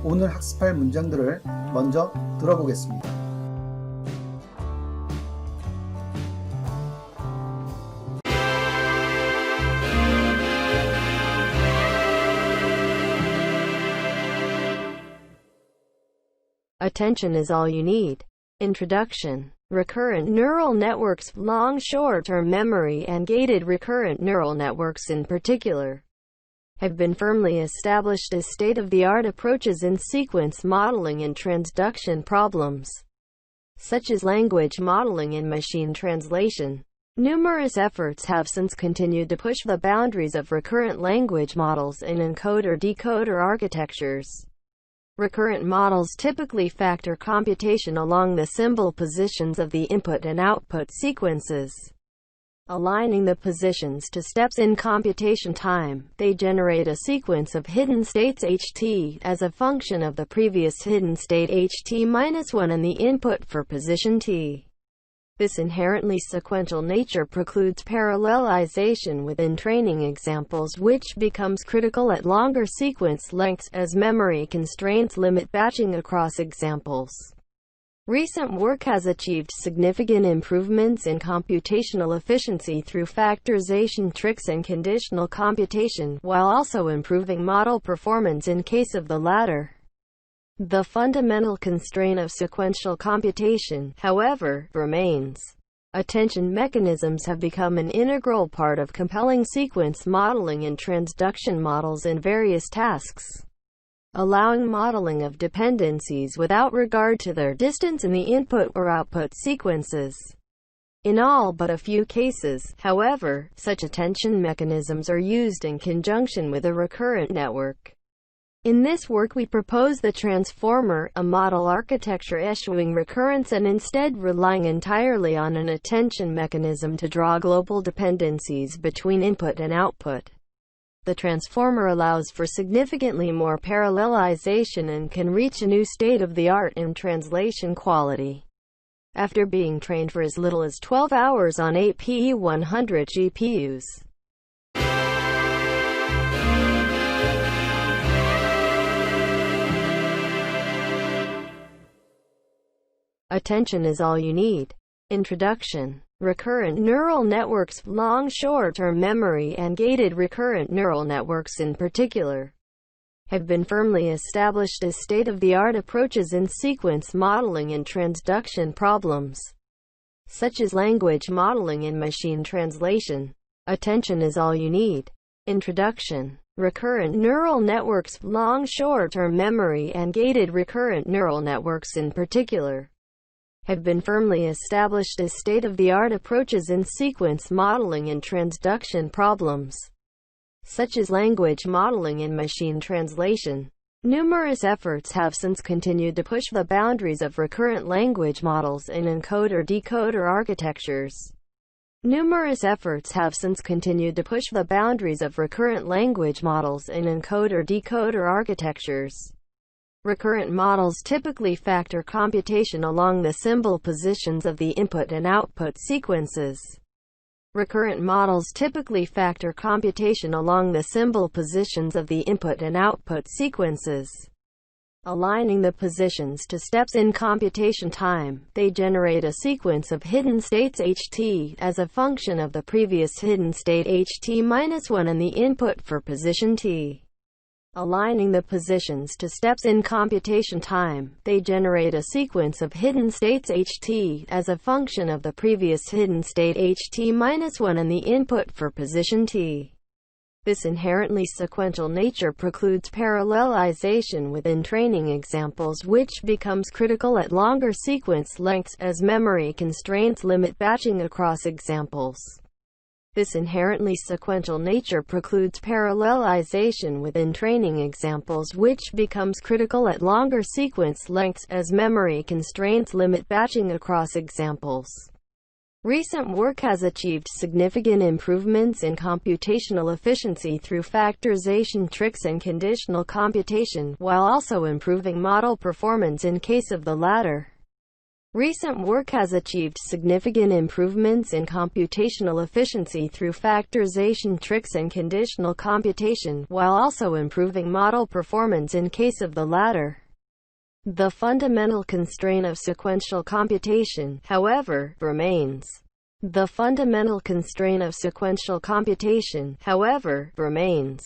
오늘 학습할 문장들을 먼저 들어보겠습니다. Attention is all you need. Introduction. Recurrent neural networks, long short-term memory and gated recurrent neural networks in particular, have been firmly established as state-of-the-art approaches in sequence modeling and transduction problems, such as language modeling and machine translation. Numerous efforts have since continued to push the boundaries of recurrent language models in encoder-decoder architectures. Recurrent models typically factor computation along the symbol positions of the input and output sequences. Aligning the positions to steps in computation time, they generate a sequence of hidden states ht as a function of the previous hidden state ht-1 and the input for position t. This inherently sequential nature precludes parallelization within training examples, which becomes critical at longer sequence lengths as memory constraints limit batching across examples. Recent work has achieved significant improvements in computational efficiency through factorization tricks and conditional computation, while also improving model performance in case of the latter. The fundamental constraint of sequential computation, however, remains. Attention mechanisms have become an integral part of compelling sequence modeling and transduction models in various tasks, allowing modeling of dependencies without regard to their distance in the input or output sequences. In all but a few cases, however, such attention mechanisms are used in conjunction with a recurrent network. In this work we propose the transformer, a model architecture eschewing recurrence and instead relying entirely on an attention mechanism to draw global dependencies between input and output. The transformer allows for significantly more parallelization and can reach a new state-of-the-art in translation quality. After being trained for as little as 12 hours on 8 PE100 GPUs. Attention is all you need. Introduction. Recurrent neural networks, long short-term memory and gated recurrent neural networks in particular, have been firmly established as state-of-the-art approaches in sequence modeling and transduction problems, such as language modeling and machine translation. Attention is all you need. Introduction. Recurrent neural networks, long short-term memory and gated recurrent neural networks in particular, have been firmly established as state-of-the-art approaches in sequence modeling and transduction problems, such as language modeling and machine translation. Numerous efforts have since continued to push the boundaries of recurrent language models in encoder-decoder architectures. Numerous efforts have since continued to push the boundaries of recurrent language models in encoder-decoder architectures. Recurrent models typically factor computation along the symbol positions of the input and output sequences. Recurrent models typically factor computation along the symbol positions of the input and output sequences. Aligning the positions to steps in computation time, they generate a sequence of hidden states ht as a function of the previous hidden state ht-1 and the input for position t. Aligning the positions to steps in computation time, they generate a sequence of hidden states ht as a function of the previous hidden state ht-1 and the input for position t. This inherently sequential nature precludes parallelization within training examples, which becomes critical at longer sequence lengths as memory constraints limit batching across examples. This inherently sequential nature precludes parallelization within training examples, which becomes critical at longer sequence lengths as memory constraints limit batching across examples. Recent work has achieved significant improvements in computational efficiency through factorization tricks and conditional computation, while also improving model performance in case of the latter. Recent work has achieved significant improvements in computational efficiency through factorization tricks and conditional computation, while also improving model performance in case of the latter. The fundamental constraint of sequential computation, however, remains. The fundamental constraint of sequential computation, however, remains.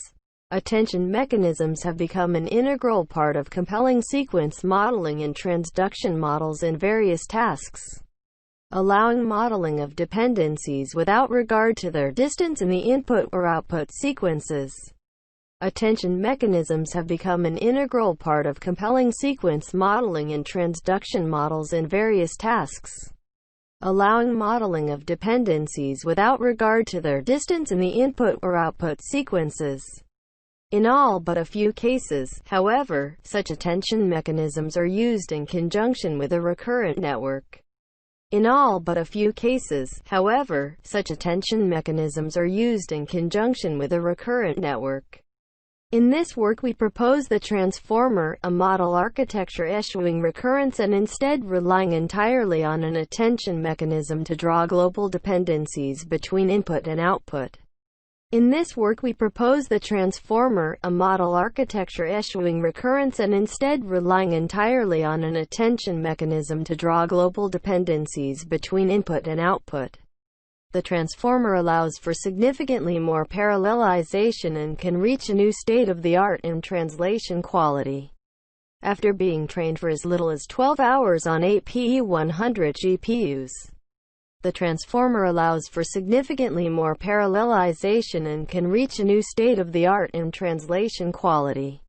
Attention mechanisms have become an integral part of compelling sequence modeling and transduction models in various tasks, allowing modeling of dependencies without regard to their distance in the input or output sequences. Attention mechanisms have become an integral part of compelling sequence modeling and transduction models in various tasks, allowing modeling of dependencies without regard to their distance in the input or output sequences. In all but a few cases, however, such attention mechanisms are used in conjunction with a recurrent network. In all but a few cases, however, such attention mechanisms are used in conjunction with a recurrent network. In this work we propose the transformer, a model architecture eschewing recurrence and instead relying entirely on an attention mechanism to draw global dependencies between input and output. In this work we propose the transformer, a model architecture eschewing recurrence and instead relying entirely on an attention mechanism to draw global dependencies between input and output. The transformer allows for significantly more parallelization and can reach a new state-of-the-art in translation quality. After being trained for as little as 12 hours on 8 PE100 GPUs. The transformer allows for significantly more parallelization and can reach a new state-of-the-art in translation quality.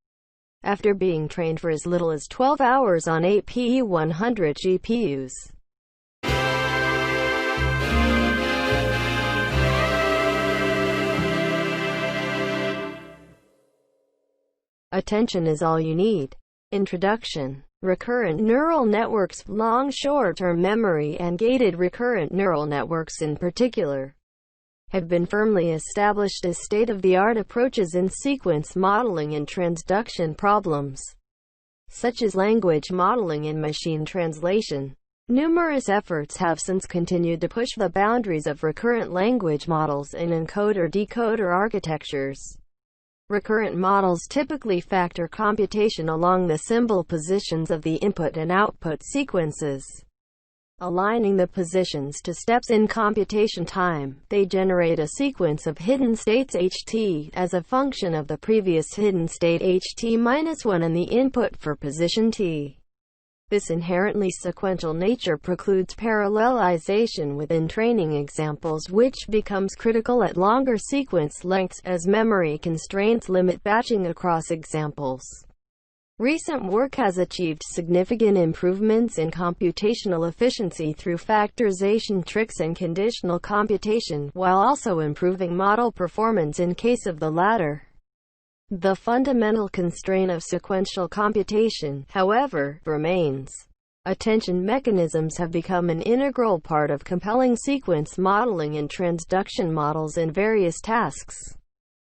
After being trained for as little as 12 hours on 8 PE100 GPUs. Attention is all you need. Introduction. Recurrent neural networks, long short-term memory and gated recurrent neural networks in particular, have been firmly established as state-of-the-art approaches in sequence modeling and transduction problems, such as language modeling and machine translation. Numerous efforts have since continued to push the boundaries of recurrent language models in encoder-decoder architectures. Recurrent models typically factor computation along the symbol positions of the input and output sequences. Aligning the positions to steps in computation time, they generate a sequence of hidden states ht as a function of the previous hidden state ht-1 and the input for position t. This inherently sequential nature precludes parallelization within training examples, which becomes critical at longer sequence lengths as memory constraints limit batching across examples. Recent work has achieved significant improvements in computational efficiency through factorization tricks and conditional computation, while also improving model performance in case of the latter. The fundamental constraint of sequential computation, however, remains. Attention mechanisms have become an integral part of compelling sequence modeling and transduction models in various tasks,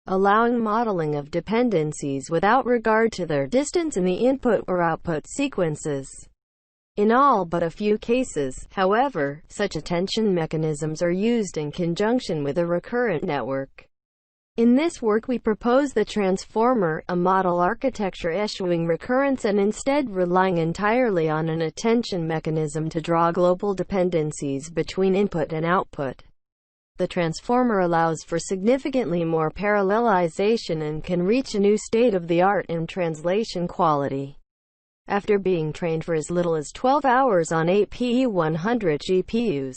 allowing modeling of dependencies without regard to their distance in the input or output sequences. In all but a few cases, however, such attention mechanisms are used in conjunction with a recurrent network. In this work we propose the transformer, a model architecture eschewing recurrence and instead relying entirely on an attention mechanism to draw global dependencies between input and output. The transformer allows for significantly more parallelization and can reach a new state-of-the-art in translation quality. After being trained for as little as 12 hours on 8 PE100 GPUs.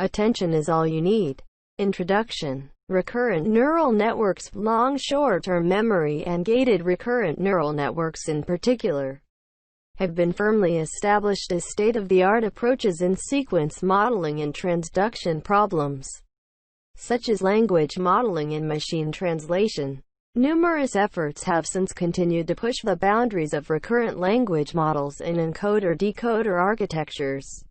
Attention is all you need. Introduction. Recurrent neural networks, long short-term memory and gated recurrent neural networks in particular, have been firmly established as state-of-the-art approaches in sequence modeling and transduction problems, such as language modeling and machine translation. Numerous efforts have since continued to push the boundaries of recurrent language models in encoder-decoder architectures.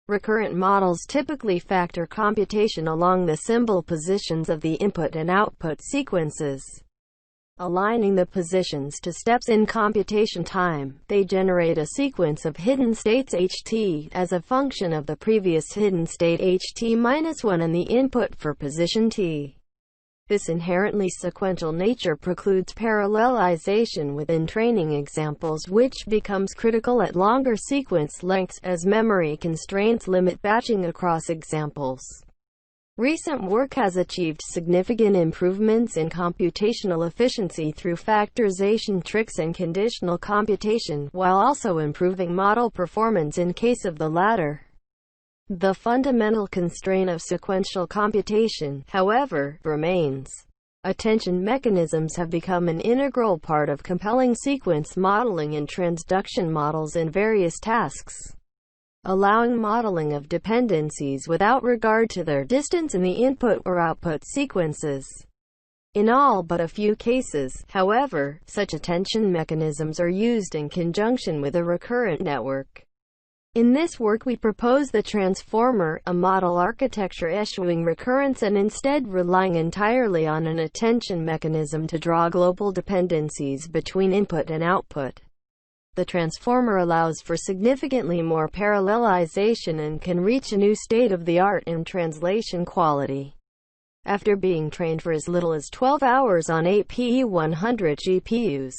Recurrent models typically factor computation along the symbol positions of the input and output sequences, aligning the positions to steps in computation time. They generate a sequence of hidden states ht as a function of the previous hidden state ht-1 and the input for position t. This inherently sequential nature precludes parallelization within training examples, which becomes critical at longer sequence lengths as memory constraints limit batching across examples. Recent work has achieved significant improvements in computational efficiency through factorization tricks and conditional computation, while also improving model performance in case of the latter. The fundamental constraint of sequential computation, however, remains. Attention mechanisms have become an integral part of compelling sequence modeling and transduction models in various tasks, allowing modeling of dependencies without regard to their distance in the input or output sequences. In all but a few cases, however, such attention mechanisms are used in conjunction with a recurrent network. In this work we propose the transformer, a model architecture eschewing recurrence and instead relying entirely on an attention mechanism to draw global dependencies between input and output. The transformer allows for significantly more parallelization and can reach a new state-of-the-art in translation quality. After being trained for as little as 12 hours on 8 PE100 GPUs,